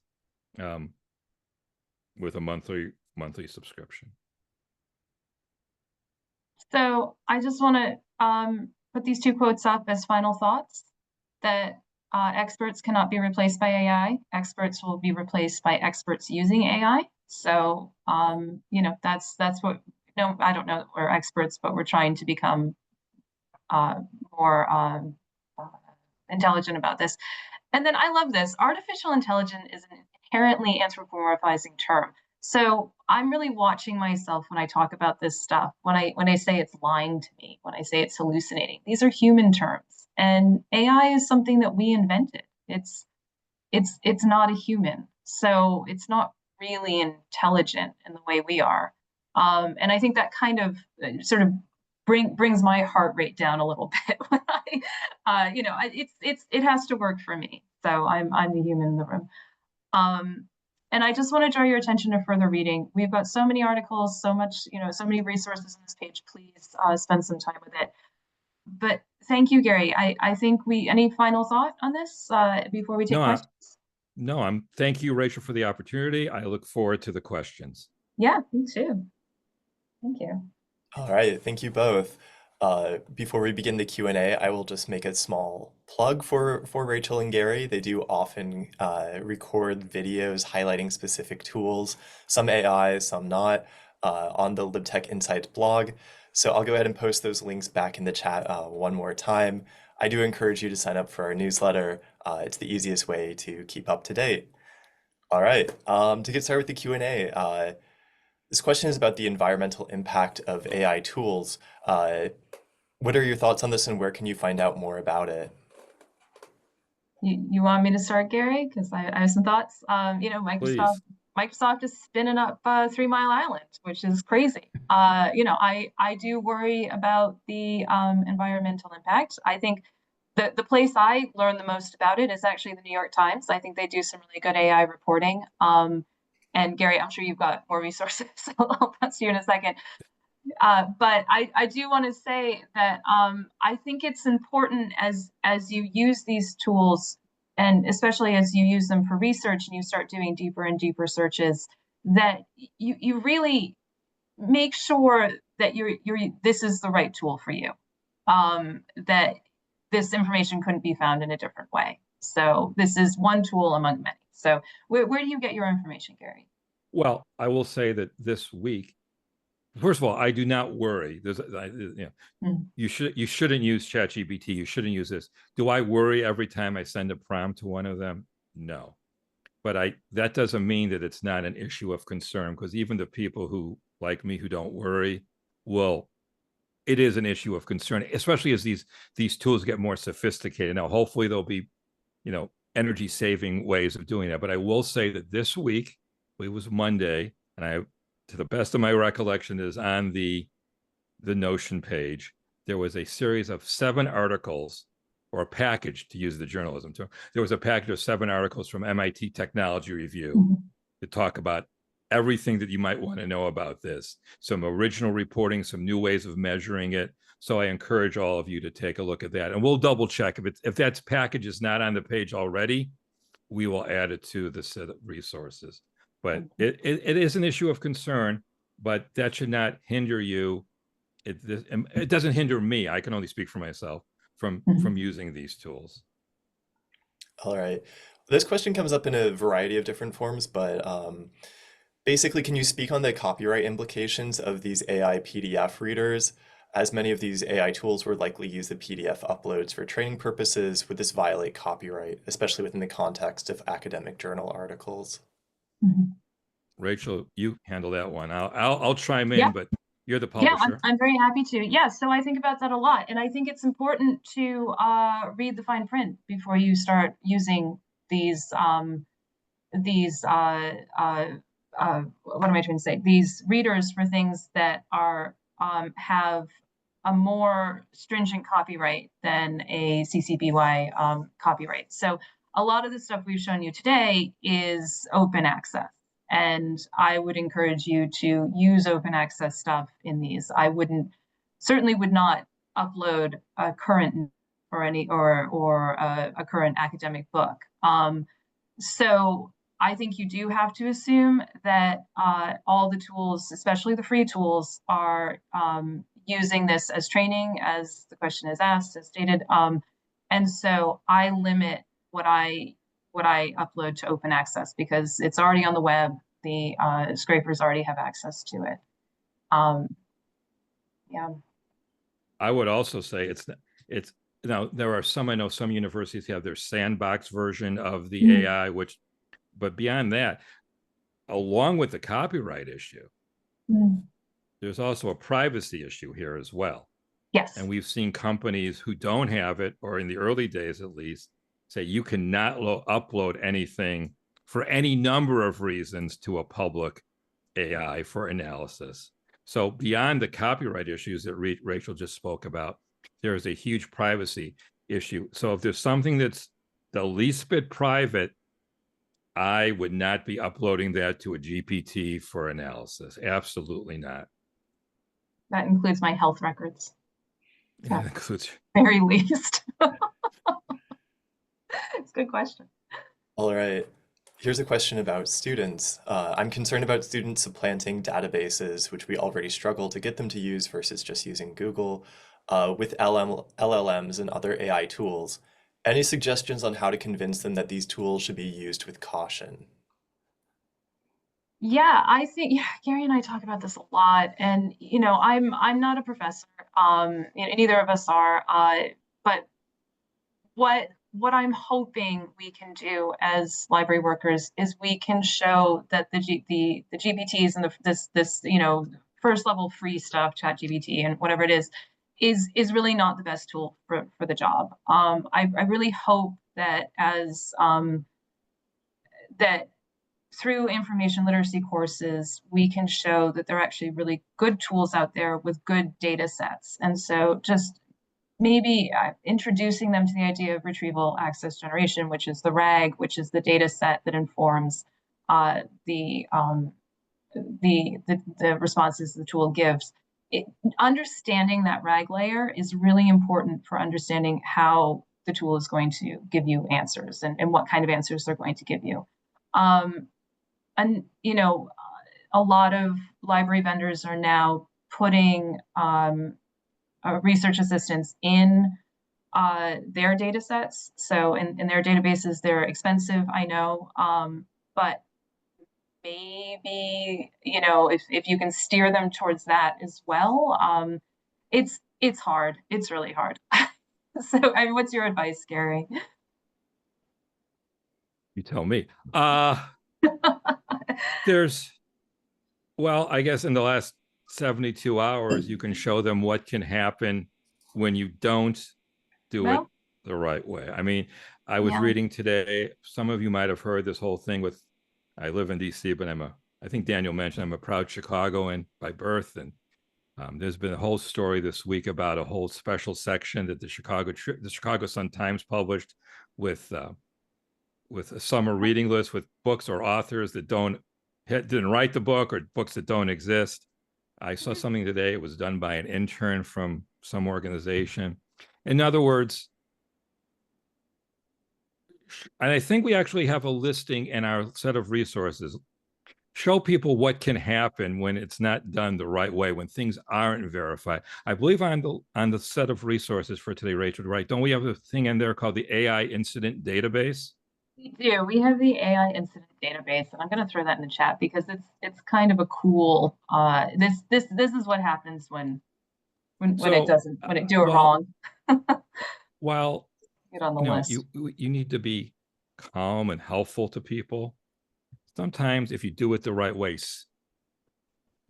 with a monthly subscription. So I just want to put these 2 quotes up as final thoughts, that experts cannot be replaced by AI. Experts will be replaced by experts using AI. So, you know, that's what, no, I don't know that we're experts, but we're trying to become more intelligent about this. And then I love this. Artificial intelligence is an inherently anthropomorphizing term. So I'm really watching myself when I talk about this stuff, when I say it's lying to me, when I say it's hallucinating. These are human terms. And AI is something that we invented. It's not a human. So it's not really intelligent in the way we are. And I think that kind of sort of brings my heart rate down a little bit when you know, it has to work for me. So I'm the human in the room. And I just want to draw your attention to further reading. We've got so many articles, so much, you know, so many resources on this page. Please spend some time with it. But thank you, Gary. I think any final thought on this before we take questions? Thank you, Rachel, for the opportunity. I look forward to the questions. Yeah, me too. Thank you. All right, thank you both. Before we begin the Q&A, I will just make a small plug for Rachel and Gary. They do often record videos highlighting specific tools, some AI, some not, on the LibTech Insights blog. So I'll go ahead and post those links back in the chat one more time. I do encourage you to sign up for our newsletter. It's the easiest way to keep up to date. All right, to get started with the Q&A, this question is about the environmental impact of AI tools. What are your thoughts on this, and where can you find out more about it? You want me to start, Gary? Because I have some thoughts. You know, Microsoft is spinning up 3 Mile Island, which is crazy. You know, I do worry about the environmental impact. I think the place I learn the most about it is actually the New York Times. I think they do some really good AI reporting. And Gary, I'm sure you've got more resources, so I'll pass you in a second. But I do want to say that I think it's important as you use these tools, and especially as you use them for research and you start doing deeper and deeper searches, that you really make sure that this is the right tool for you, that this information couldn't be found in a different way. So this is one tool among many. So where do you get your information, Gary? Well, I will say that this week, first of all, I do not worry. You shouldn't use ChatGPT. You shouldn't use this. Do I worry every time I send a prompt to one of them? No, but that doesn't mean that it's not an issue of concern, because even the people who, like me, who don't worry, it is an issue of concern, especially as these tools get more sophisticated. Now, hopefully there'll be, you know, energy saving ways of doing that. But I will say that this week, it was Monday, and to the best of my recollection, is on the Notion page, there was a series of 7 articles, or a package, to use the journalism term. There was a package of 7 articles from MIT Technology Review to talk about everything that you might want to know about this. Some original reporting, some new ways of measuring it. So I encourage all of you to take a look at that, and we'll double check if that package is not on the page already, we will add it to the set of resources. But it is an issue of concern, but that should not hinder you. It doesn't hinder me. I can only speak for myself from using these tools. All right. This question comes up in a variety of different forms, but basically, can you speak on the copyright implications of these AI PDF readers? As many of these AI tools would likely use the PDF uploads for training purposes, would this violate copyright, especially within the context of academic journal articles? Rachel, you handle that one. I'll chime in, but you're the publisher. Yeah, I'm very happy to. Yeah, so I think about that a lot, and I think it's important to read the fine print before you start using these what am I trying to say? These readers for things that are have a more stringent copyright than a CC BY copyright. So a lot of the stuff we've shown you today is open access. And I would encourage you to use open access stuff in these. I certainly would not upload a current or a current academic book. So I think you do have to assume that all the tools, especially the free tools, are using this as training, as the question is asked, as stated. And so I limit what I upload to open access, because it's already on the web. the scrapers already have access to it. Yeah. I would also say it's now there are some, I know some universities have their sandbox version of the AI, but beyond that, along with the copyright issue, there's also a privacy issue here as well. Yes. And we've seen companies who don't have it, or in the early days at least, say you cannot upload anything for any number of reasons to a public AI for analysis. So beyond the copyright issues that Rachel just spoke about, there is a huge privacy issue. So if there's something that's the least bit private, I would not be uploading that to a GPT for analysis. Absolutely not. That includes my health records. Yeah. That includes very least. It's a good question. All right. Here's a question about students. I'm concerned about students supplanting databases, which we already struggle to get them to use versus just using Google, with LLMs and other AI tools. Any suggestions on how to convince them that these tools should be used with caution? Yeah, I think Gary and I talk about this a lot, and I'm not a professor. Neither of us are. But what I'm hoping we can do as library workers is we can show that the GPTs and this first level free stuff, ChatGPT and whatever it is really not the best tool for the job. I really hope that that through information literacy courses, we can show that there are actually really good tools out there with good data sets. And so just maybe introducing them to the idea of retrieval access generation, which is the RAG, which is the data set that informs the responses the tool gives. Understanding that RAG layer is really important for understanding how the tool is going to give you answers and what kind of answers they're going to give you. And a lot of library vendors are now putting research assistants in their data sets. So in their databases, they're expensive, I know, but maybe, if you can steer them towards that as well, it's hard. It's really hard. So, what's your advice, Gary? You tell me. Well, I guess in the last 72 hours, you can show them what can happen when you don't do it the right way. I mean, I was reading today, some of you might have heard this whole thing with, I live in DC, but I think Daniel mentioned I'm a proud Chicagoan by birth. And there's been a whole story this week about a whole special section that the Chicago Sun-Times published with a summer reading list with books or authors that didn't write the book or books that don't exist. I saw something today. It was done by an intern from some organization. In other words, and I think we actually have a listing in our set of resources. Show people what can happen when it's not done the right way, when things aren't verified. I believe on the set of resources for today, Rachel, right? Don't we have a thing in there called the AI Incident Database? We do. We have the AI Incident Database, and I'm going to throw that in the chat because it's kind of a cool. This is what happens when it do it wrong. Well, get on the list. You need to be calm and helpful to people. Sometimes if you do it the right way,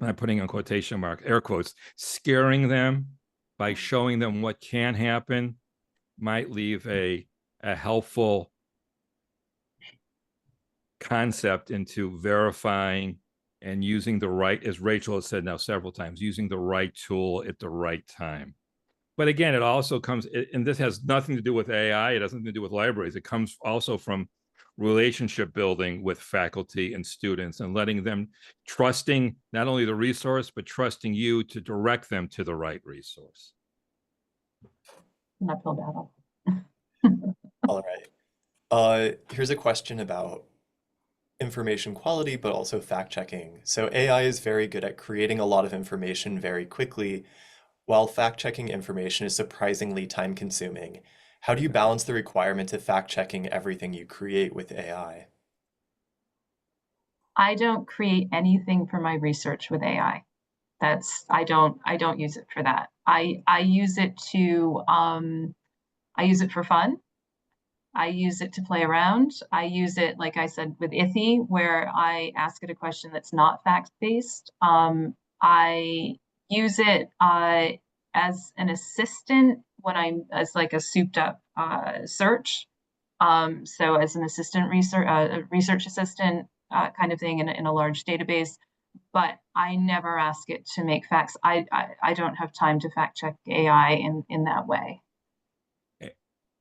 I'm putting on quotation mark, air quotes, scaring them by showing them what can happen might leave a helpful concept into verifying and using the right, as Rachel has said now several times, using the right tool at the right time. But again, it also comes, and this has nothing to do with AI, it has nothing to do with libraries. It comes also from relationship building with faculty and students and letting them, trusting not only the resource, but trusting you to direct them to the right resource. An uphill battle. All right. Here's a question about information quality, but also fact checking. So AI is very good at creating a lot of information very quickly, while fact checking information is surprisingly time consuming. How do you balance the requirement of fact checking everything you create with AI? I don't create anything for my research with AI. I don't use it for that. I use it to I use it for fun. I use it to play around. I use it, like I said, with Ithi, where I ask it a question that's not fact-based. I use it as an assistant when as like a souped-up search. So as an assistant research assistant kind of thing in a large database. But I never ask it to make facts. I don't have time to fact check AI in that way.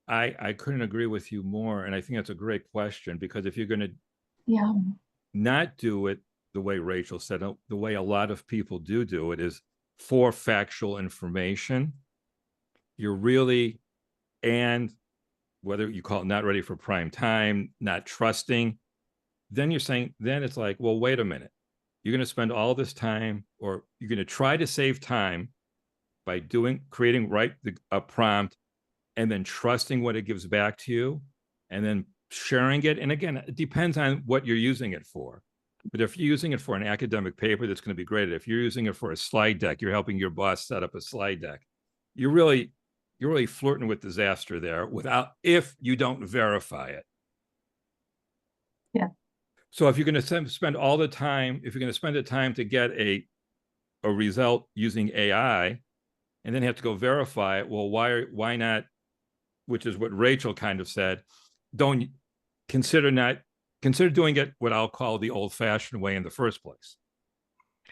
I couldn't agree with you more. And I think that's a great question, because if you're going to Yeah. not do it the way Rachel said, the way a lot of people do it is for factual information, you're really, and whether you call it not ready for prime time, not trusting, then you're saying, then it's like, well, wait a minute. You're going to spend all this time, or you're going to try to save time by creating a prompt, and then trusting what it gives back to you, and then sharing it. And again, it depends on what you're using it for. But if you're using it for an academic paper, that's going to be great. If you're using it for a slide deck, you're helping your boss set up a slide deck, you're really flirting with disaster there if you don't verify it. Yeah. So if you're going to spend all the time, if you're going to spend the time to get a result using AI, and then have to go verify it, well, why not? Which is what Rachel kind of said. Don't consider doing it what I'll call the old-fashioned way in the first place.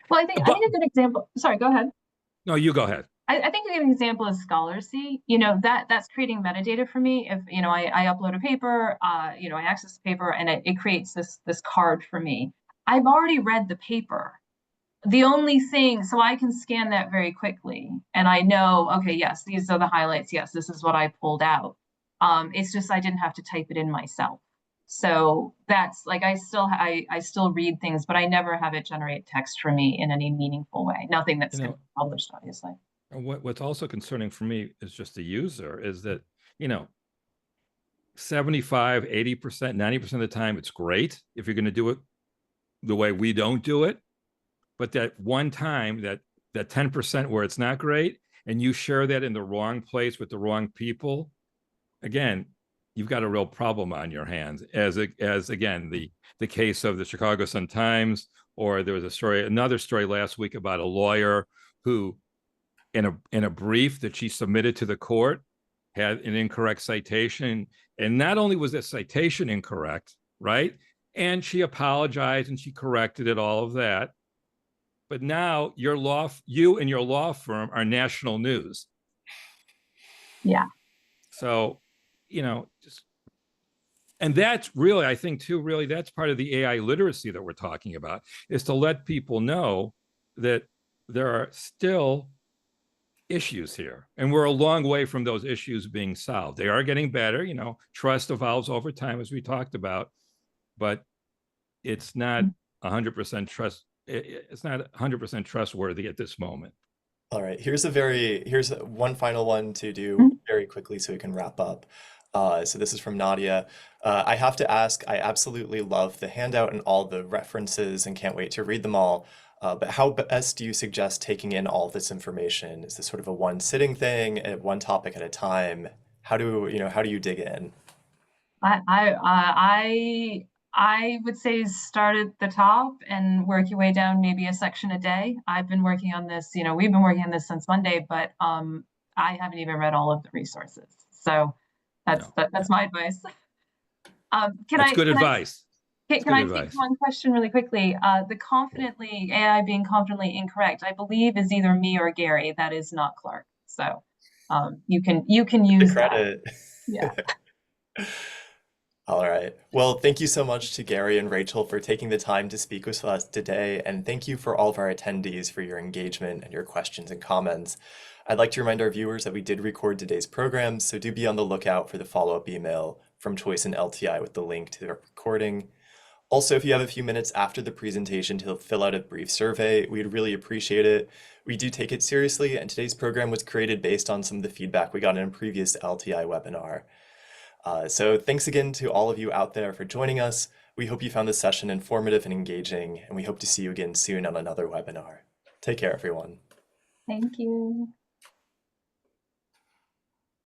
Well, I think a good example. Sorry, go ahead. No, you go ahead. I think a good example is Scholarcy. That's creating metadata for me. If I upload a paper, I access the paper, and it creates this card for me. I've already read the paper. The only thing, so I can scan that very quickly, and I know, okay, yes, these are the highlights. Yes, this is what I pulled out. It's just I didn't have to type it in myself. So that's like I still read things, but I never have it generate text for me in any meaningful way. Nothing that's published, obviously. What's also concerning for me is just the user is that 75, 80%, 90% of the time it's great if you're going to do it the way we don't do it. But that one time, that 10% where it's not great, and you share that in the wrong place with the wrong people, again, you've got a real problem on your hands. As again, the case of the Chicago Sun-Times, or there was another story last week about a lawyer who, in a brief that she submitted to the court, had an incorrect citation, and not only was that citation incorrect, right? And she apologized and she corrected it, all of that. But now you and your law firm are national news. Yeah. So, and that's really, I think too, really, that's part of the AI literacy that we're talking about, is to let people know that there are still issues here. And we're a long way from those issues being solved. They are getting better, trust evolves over time, as we talked about, but it's not 100% trust. It's not 100% trustworthy at this moment. All right, here's one final one to do very quickly so we can wrap up. So this is from Nadia. I have to ask, I absolutely love the handout and all the references and can't wait to read them all. But how best do you suggest taking in all this information? Is this sort of a one sitting thing, one topic at a time? How do you dig in? I would say start at the top and work your way down, maybe a section a day. I've been working on this, we've been working on this since Monday, but I haven't even read all of the resources. So that's my advice. That's good advice. Can I take one question really quickly? The AI being confidently incorrect, I believe is either me or Gary. That is not Clark. So you can use the credit. That. Yeah. All right. Well, thank you so much to Gary and Rachel for taking the time to speak with us today. And thank you for all of our attendees for your engagement and your questions and comments. I'd like to remind our viewers that we did record today's program, so do be on the lookout for the follow-up email from Choice and LTI with the link to the recording. Also, if you have a few minutes after the presentation to fill out a brief survey, we'd really appreciate it. We do take it seriously, and today's program was created based on some of the feedback we got in a previous LTI webinar. So thanks again to all of you out there for joining us. We hope you found this session informative and engaging, and we hope to see you again soon on another webinar. Take care, everyone. Thank you.